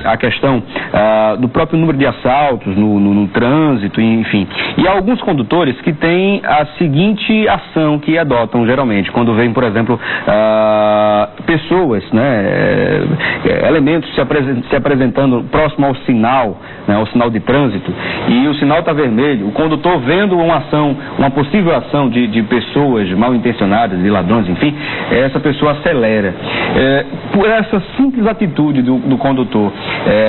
a questão do próprio número de assaltos no trânsito, enfim. E há alguns condutores que têm a seguinte ação que adotam geralmente, quando vem, por exemplo, pessoas, né, elementos se apresentando próximo ao sinal, né, ao sinal de trânsito, e o sinal está vermelho, o condutor vendo uma possível ação de pessoas mal intencionadas, de ladrões, enfim, essa pessoa acelera. Por essa simples atitude do condutor,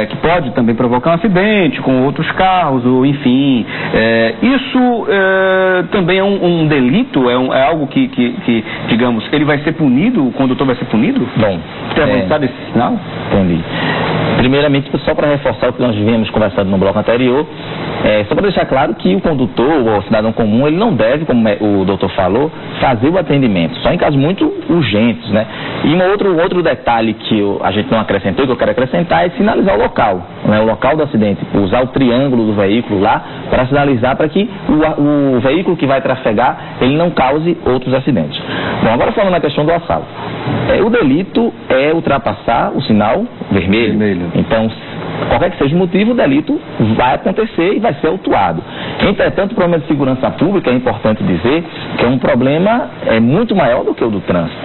que pode também provocar um acidente com outros carros, ou enfim, isso também é um delito, é algo que, digamos, ele vai ser punido, o condutor vai ser punido? Bom, ter avançado esse sinal? Entendi. Primeiramente, só para reforçar o que nós viemos conversando no bloco anterior, só para deixar claro que o condutor ou o cidadão comum, ele não deve, como o doutor falou, fazer o atendimento, só em casos muito urgentes, né? E outro detalhe que a gente não acrescentou, que eu quero acrescentar, é sinalizar o local, né? O local do acidente, usar o triângulo do veículo lá para sinalizar para que o veículo que vai trafegar, ele não cause outros acidentes. Bom, agora falando na questão do assalto. O delito é ultrapassar o sinal vermelho. Então, qualquer que seja o motivo, o delito vai acontecer e vai ser autuado. Entretanto, o problema de segurança pública, é importante dizer, que é um problema muito maior do que o do trânsito.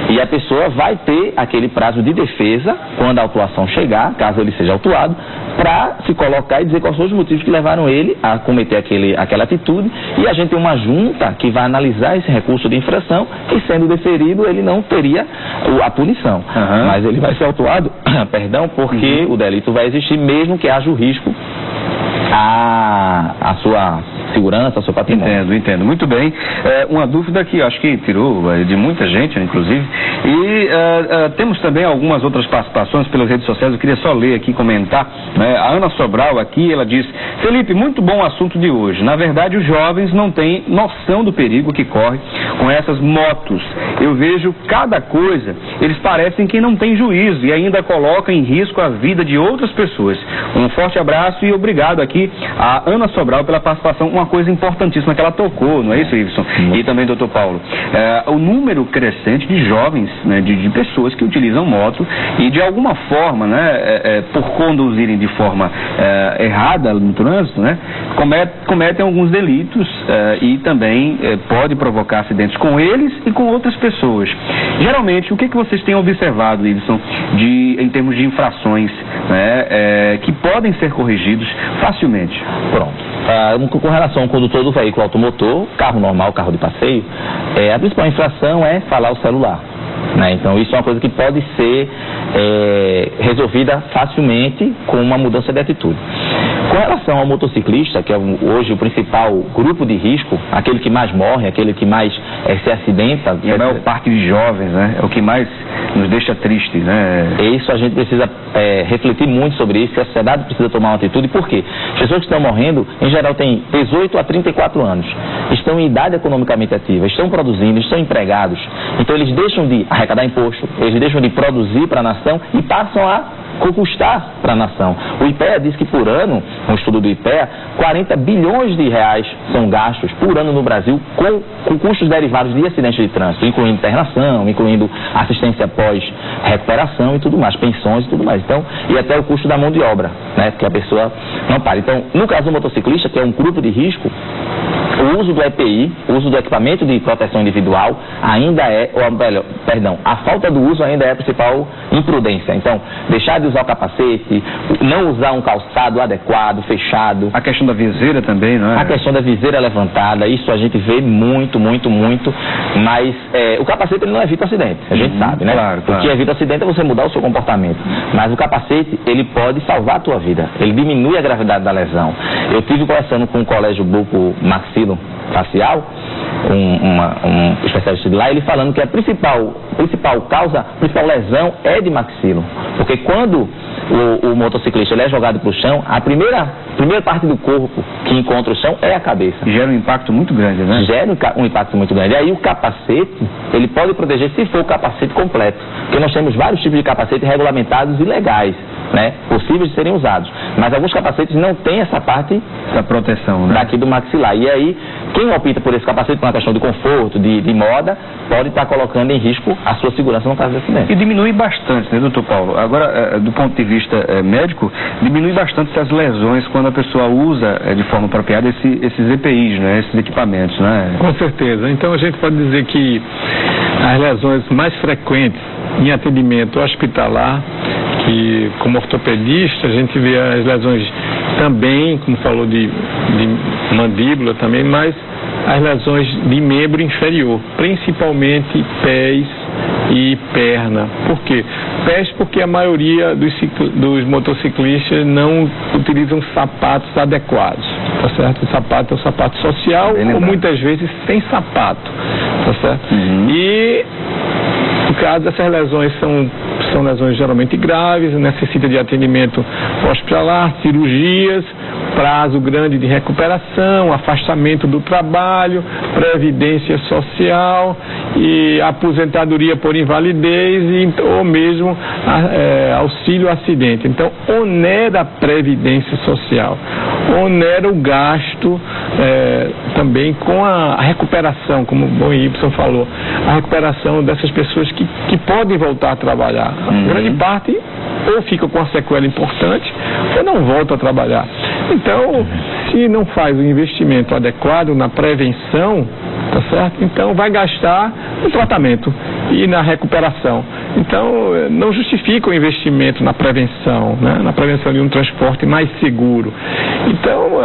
E a pessoa vai ter aquele prazo de defesa, quando a autuação chegar, caso ele seja autuado, para se colocar e dizer quais são os motivos que levaram ele a cometer aquela atitude, e a gente tem uma junta que vai analisar esse recurso de infração, e sendo deferido, ele não teria a punição. Mas ele vai ser autuado, porque o delito vai existir, mesmo que haja o risco à sua segurança, ao seu patrimônio. Entendo. Muito bem. Uma dúvida que acho que tirou de muita gente, inclusive. E temos também algumas outras participações pelas redes sociais. Eu queria só ler aqui, comentar, né? A Ana Sobral aqui, ela diz: Felipe, muito bom o assunto de hoje. Na verdade, os jovens não têm noção do perigo que corre com essas motos. Eu vejo cada coisa, eles parecem que não têm juízo e ainda colocam em risco a vida de outras pessoas. Um forte abraço e obrigado aqui a Ana Sobral pela participação. Uma coisa importantíssima que ela tocou, não é isso, Iveson? E também, doutor Paulo, o número crescente de jovens, né, de pessoas que utilizam moto e de alguma forma, né, por conduzirem de forma errada no trânsito, né, cometem alguns delitos e também pode provocar acidentes com eles e com outras pessoas. Geralmente, o que vocês têm observado, Iveson, em termos de infrações, né, que podem ser corrigidos facilmente? Pronto. Com relação ao condutor do veículo automotor, carro normal, carro de passeio, a principal infração é falar o celular, né? Então, isso é uma coisa que pode ser resolvida facilmente com uma mudança de atitude. Com relação ao motociclista, que é hoje o principal grupo de risco, aquele que mais morre, aquele que mais se acidenta... E a maior parte de jovens, né? É o que mais nos deixa triste, né? Isso a gente precisa refletir muito sobre isso, e a sociedade precisa tomar uma atitude. Por quê? As pessoas que estão morrendo, em geral, têm 18 a 34 anos, estão em idade economicamente ativa, estão produzindo, estão empregados. Então, eles deixam de arrecadar imposto, eles deixam de produzir para a nação e passam a custar para a nação. O IPEA diz que por ano, um estudo do IPEA, 40 bilhões de reais são gastos por ano no Brasil com custos derivados de acidentes de trânsito, incluindo internação, incluindo assistência pós-recuperação e tudo mais, pensões e tudo mais. Então, e até o custo da mão de obra, né, que a pessoa não para. Então, no caso do motociclista, que é um grupo de risco, o uso do EPI, o uso do equipamento de proteção individual ainda a falta do uso ainda é a principal imprudência. Então, deixar de usar o capacete, não usar um calçado adequado, fechado. A questão da viseira também, não é? A questão da viseira levantada, isso a gente vê muito, mas o capacete ele não evita acidente, a gente sabe, né? Claro. O que evita acidente é você mudar o seu comportamento, mas o capacete, ele pode salvar a tua vida, ele diminui a gravidade da lesão. Eu tive conversando com um colégio buco-maxilo-facial, um especialista de lá, ele falando que a principal lesão é de maxilo, porque quando o motociclista ele é jogado para o chão, a primeira parte do corpo que encontra o chão é a cabeça. Gera um impacto muito grande, né? Gera um impacto muito grande. E aí o capacete, ele pode proteger se for o capacete completo, porque nós temos vários tipos de capacete regulamentados e legais. né, possíveis de serem usados. Mas alguns capacetes não têm essa parte da proteção, né? Daqui do maxilar. E aí, quem opta por esse capacete por uma questão de conforto, de moda, pode estar colocando em risco a sua segurança no caso de acidente. E diminui bastante, né, doutor Paulo? Agora, do ponto de vista médico, diminui bastante as lesões quando a pessoa usa de forma apropriada esses EPIs, né, esses equipamentos, né? Com certeza. Então a gente pode dizer que as lesões mais frequentes em atendimento hospitalar, que como ortopedista a gente vê as lesões também, como falou de mandíbula também, mas as lesões de membro inferior, principalmente pés e perna. Por quê? Pés porque a maioria dos motociclistas não utilizam sapatos adequados, tá certo? O sapato é um sapato social ou muitas vezes sem sapato, tá certo? E no caso, essas lesões são lesões geralmente graves, necessita de atendimento hospitalar, cirurgias, prazo grande de recuperação, afastamento do trabalho, previdência social e aposentadoria por invalidez ou mesmo auxílio acidente. Então, onera a previdência social, onera o gasto também com a recuperação, como o bom Y falou, a recuperação dessas pessoas que podem voltar a trabalhar. Grande parte ou fica com uma sequela importante ou não volta a trabalhar. Então, se não faz o investimento adequado na prevenção, tá certo? Então vai gastar no tratamento e na recuperação. Então, não justifica o investimento na prevenção, né? Na prevenção de um transporte mais seguro. Então,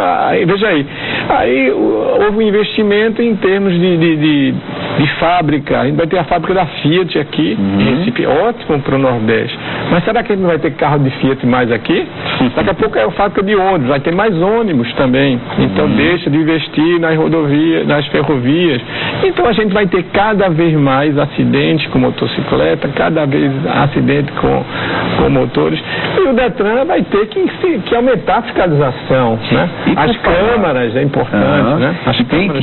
veja aí houve um investimento em termos de fábrica. A gente vai ter a fábrica da Fiat aqui, em Recife, ótimo para o Nordeste. Mas será que a gente não vai ter carro de Fiat mais aqui? Daqui a pouco é a fábrica de ônibus, vai ter mais ônibus também. Então, deixa de investir nas rodovias, nas ferrovias. Então, a gente vai ter cada vez mais acidentes com motocicleta, cada vez acidente com motores. E o Detran vai ter que aumentar a fiscalização, né? As câmaras é importante, né?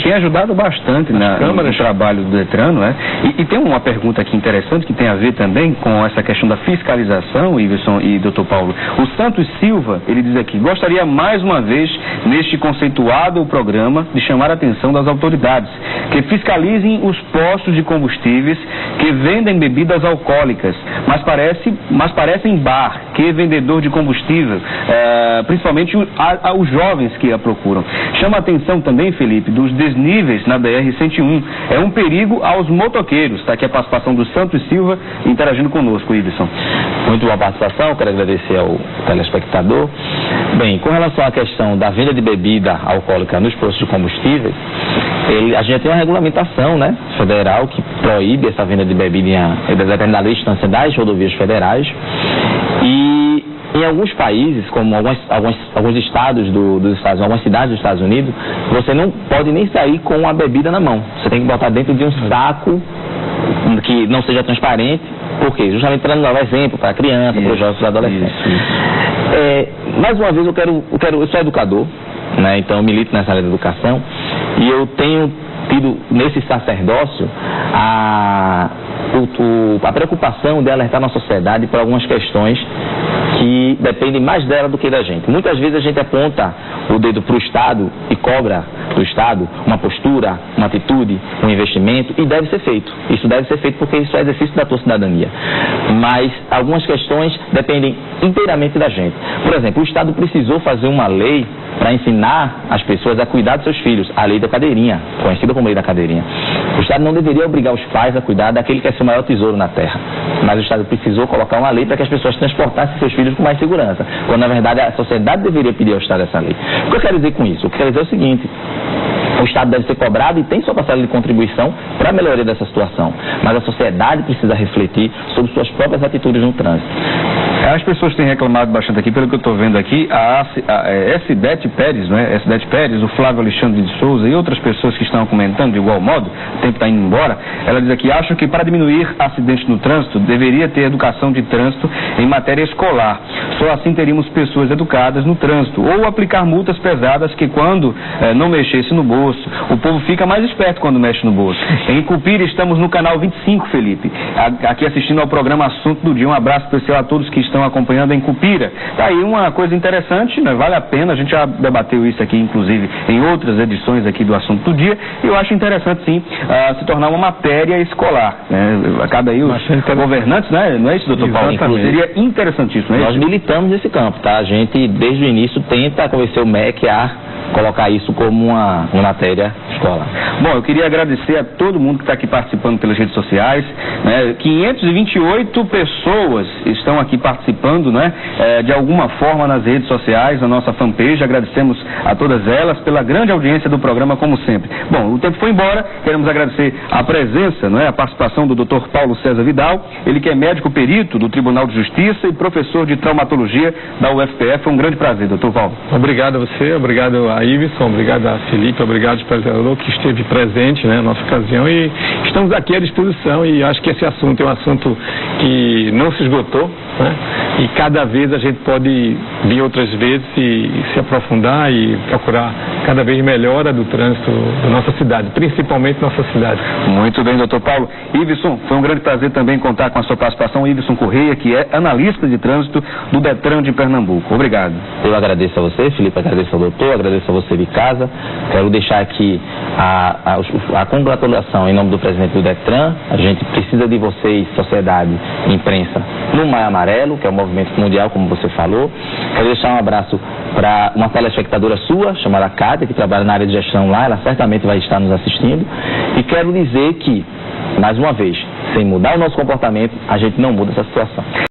Tem ajudado bastante no trabalho do Detran, não é? E tem uma pergunta aqui interessante que tem a ver também com essa questão da fiscalização, Iverson e Dr. Paulo. O Santos Silva, ele diz aqui, gostaria mais uma vez, neste conceituado programa, de chamar a atenção das autoridades, que fiscalizem os postos de combustíveis que vendem bebidas alcoólicas, mas parecem bar, que vendedor de combustível, principalmente aos jovens que a procuram. Chama a atenção também, Felipe, dos desníveis na BR-101. É um perigo aos motoqueiros. Está aqui a participação do Santos Silva interagindo conosco, Iverson. Muito boa participação, quero agradecer ao telespectador. Bem, com relação à questão da venda de bebida alcoólica nos postos de combustíveis, a gente tem uma regulamentação, né, federal que proíbe essa venda de bebida em determinada distância das rodovias federais. E em alguns países, como alguns estados algumas cidades dos Estados Unidos, você não pode nem sair com a bebida na mão. Você tem que botar dentro de um saco que não seja transparente. Por quê? Justamente para dar um exemplo para a criança, para os jovens, para os adolescentes. Mais uma vez, eu sou educador, né? Então eu milito nessa área da educação e eu tenho tido nesse sacerdócio a preocupação de alertar na sociedade para algumas questões que dependem mais dela do que da gente. Muitas vezes a gente aponta o dedo para o Estado e cobra do Estado uma postura, uma atitude, um investimento, e deve ser feito. Isso deve ser feito porque isso é exercício da tua cidadania. Mas algumas questões dependem inteiramente da gente. Por exemplo, o Estado precisou fazer uma lei para ensinar as pessoas a cuidar dos seus filhos, a lei da cadeirinha, conhecida como lei da cadeirinha. O Estado não deveria obrigar os pais a cuidar daquele que é seu maior tesouro na terra, mas o Estado precisou colocar uma lei para que as pessoas transportassem seus filhos com mais segurança, quando na verdade a sociedade deveria pedir ao Estado essa lei. O que eu quero dizer com isso? O que eu quero dizer é o seguinte: o Estado deve ser cobrado e tem sua parcela de contribuição para a melhoria dessa situação, mas a sociedade precisa refletir sobre suas próprias atitudes no trânsito. As pessoas têm reclamado bastante aqui, pelo que eu estou vendo aqui, a Esdete Pérez, não é? Esdete Pérez, o Flávio Alexandre de Souza e outras pessoas que estão comentando de igual modo, o tempo está indo embora, ela diz aqui, acho que para diminuir acidentes no trânsito, deveria ter educação de trânsito em matéria escolar. Só assim teríamos pessoas educadas no trânsito, ou aplicar multas pesadas que quando não mexesse no bolso, o povo fica mais esperto quando mexe no bolso. Em Cupira estamos no canal 25, Felipe, aqui assistindo ao programa Assunto do Dia. Um abraço especial a todos que estão estão acompanhando em Cupira. Tá aí uma coisa interessante, né? Vale a pena, a gente já debateu isso aqui, inclusive, em outras edições aqui do Assunto do Dia, e eu acho interessante, sim, se tornar uma matéria escolar, né? Cabe aí os governantes, né? Não é isso, doutor Paulo? Seria interessantíssimo, não é isso? Nós militamos nesse campo, tá? A gente, desde o início, tenta convencer o MEC a colocar isso como uma matéria escolar. Bom, eu queria agradecer a todo mundo que está aqui participando pelas redes sociais, né? 528 pessoas estão aqui participando, né? De alguma forma nas redes sociais, na nossa fanpage. Agradecemos a todas elas pela grande audiência do programa, como sempre. Bom, o tempo foi embora, queremos agradecer a presença, né? A participação do Dr. Paulo César Vidal, ele que é médico perito do Tribunal de Justiça e professor de traumatologia da UFPE. Foi um grande prazer, doutor Paulo. Obrigado a você, obrigado a Iveson, obrigado a Felipe, obrigado ao presidente que esteve presente, né, na nossa ocasião, e estamos aqui à disposição, e acho que esse assunto é um assunto que não se esgotou, né, e cada vez a gente pode vir outras vezes e se aprofundar e procurar cada vez melhora do trânsito da nossa cidade, principalmente nossa cidade. Muito bem, doutor Paulo. Iveson, foi um grande prazer também contar com a sua participação. Iveson Correia, que é analista de trânsito do Detran de Pernambuco. Obrigado. Eu agradeço a você, Felipe, agradeço ao doutor, agradeço a você de casa. Quero deixar aqui a congratulação em nome do presidente do Detran. A gente precisa de vocês, sociedade, imprensa, no Maio Amarelo, que é o movimento mundial, como você falou. Quero deixar um abraço para uma telespectadora sua, chamada Cátia, que trabalha na área de gestão lá. Ela certamente vai estar nos assistindo. E quero dizer que, mais uma vez, sem mudar o nosso comportamento, a gente não muda essa situação.